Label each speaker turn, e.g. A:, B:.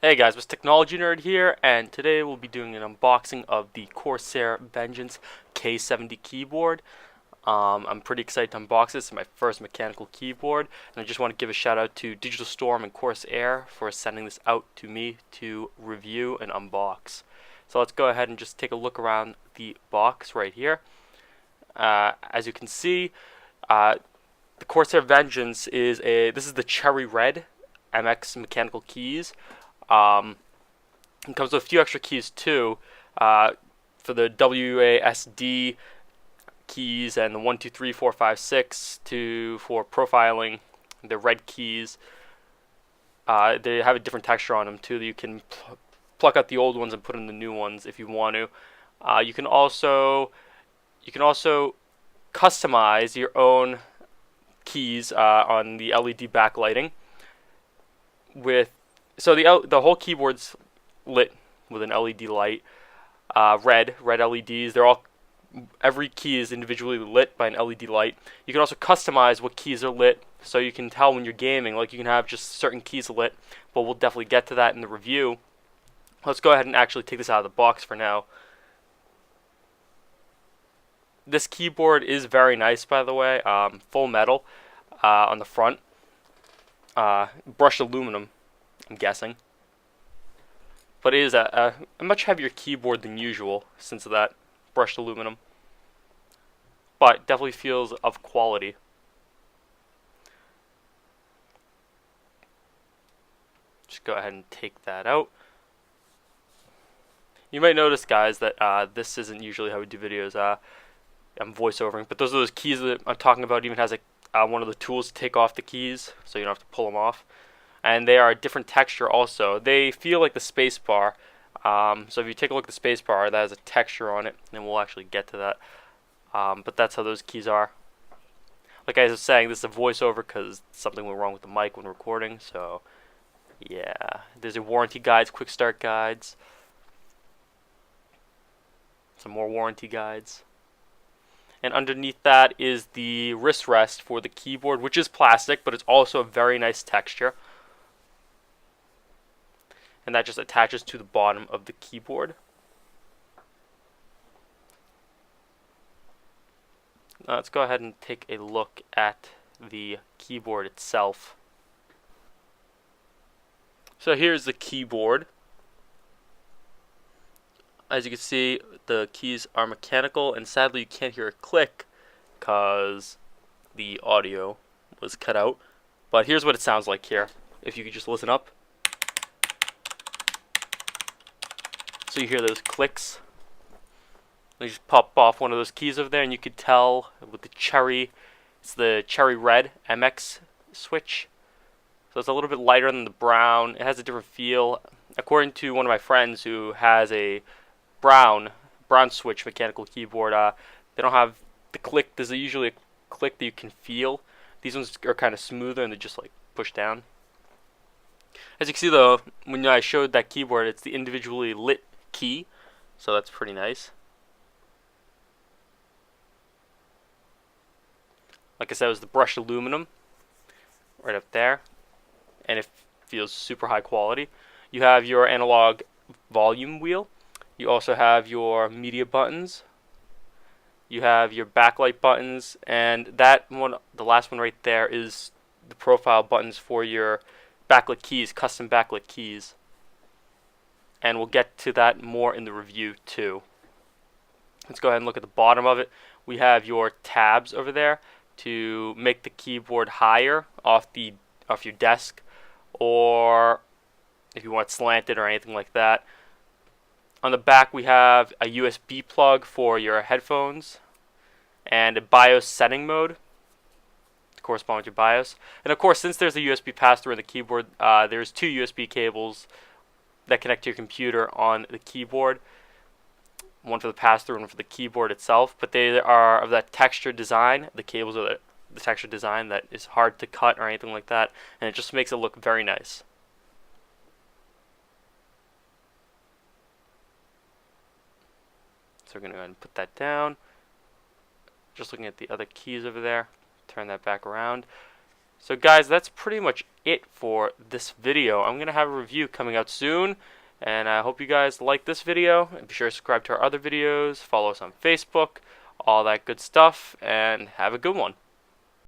A: Hey guys, it's Technology Nerd here, and today we'll be doing an unboxing of the Corsair Vengeance K70 keyboard. I'm pretty excited to unbox this. It's my first mechanical keyboard, and I just want to give a shout out to Digital Storm and Corsair for sending this out to me to review and unbox. So let's go ahead and just take a look around the box right here. As you can see, the Corsair Vengeance this is the cherry red MX mechanical keys. It comes with a few extra keys too, for the WASD keys and the 1, 2, 3, 4, 5, 6 for profiling. The red keys, they have a different texture on them too. That you can pluck out the old ones and put in the new ones if you want to. You can also customize your own keys on the LED backlighting. So the whole keyboard's lit with an LED light, red LEDs. Every key is individually lit by an LED light. You can also customize what keys are lit, so you can tell when you're gaming. Like you can have just certain keys lit, but we'll definitely get to that in the review. Let's go ahead and actually take this out of the box for now. This keyboard is very nice, by the way. Full metal on the front, brushed aluminum, I'm guessing. But it is a much heavier keyboard than usual since of that brushed aluminum. But definitely feels of quality. Just go ahead and take that out. You might notice, guys, that this isn't usually how we do videos. I'm voiceovering, but those are those keys that I'm talking about. It even has one of the tools to take off the keys, so you don't have to pull them off. And they are a different texture also. They feel like the space bar. So if you take a look at the space bar, that has a texture on it, and we'll actually get to that. But that's how those keys are. Like I was saying, this is a voiceover because something went wrong with the mic when recording. So yeah, there's your warranty guides, quick start guides, some more warranty guides. And underneath that is the wrist rest for the keyboard, which is plastic, but it's also a very nice texture. And that just attaches to the bottom of the keyboard. Now let's go ahead and take a look at the keyboard itself. So here's the keyboard. As you can see, the keys are mechanical, and sadly you can't hear a click because the audio was cut out. But here's what it sounds like here, if you could just listen up. So you hear those clicks. You just pop off one of those keys over there, and you could tell with the cherry, it's the cherry red MX switch. So it's a little bit lighter than the brown. It has a different feel. According to one of my friends who has a brown switch mechanical keyboard, they don't have the click. There's usually a click that you can feel. These ones are kind of smoother, and they just like push down. As you can see though, when I showed that keyboard, it's the individually lit key, so that's pretty nice. Like I said, it was the brushed aluminum right up there, and it feels super high quality. You have your analog volume wheel. You also have your media buttons. You have your backlight buttons, and that one, the last one right there, is the profile buttons for your backlit keys, custom backlit keys. And we'll get to that more in the review too. Let's go ahead and look at the bottom of it. We have your tabs over there to make the keyboard higher off your desk, or if you want slanted or anything like that. On the back we have a USB plug for your headphones and a BIOS setting mode to correspond with your BIOS. And of course, since there's a USB pass-through in the keyboard, there's two USB cables that connect to your computer on the keyboard. One for the pass-through and one for the keyboard itself. But they are of that texture design. The cables are the texture design that is hard to cut or anything like that. And it just makes it look very nice. So we're going to go ahead and put that down. Just looking at the other keys over there. Turn that back around. So guys, that's pretty much it for this video. I'm going to have a review coming out soon, and I hope you guys like this video. And be sure to subscribe to our other videos, follow us on Facebook, all that good stuff, and have a good one.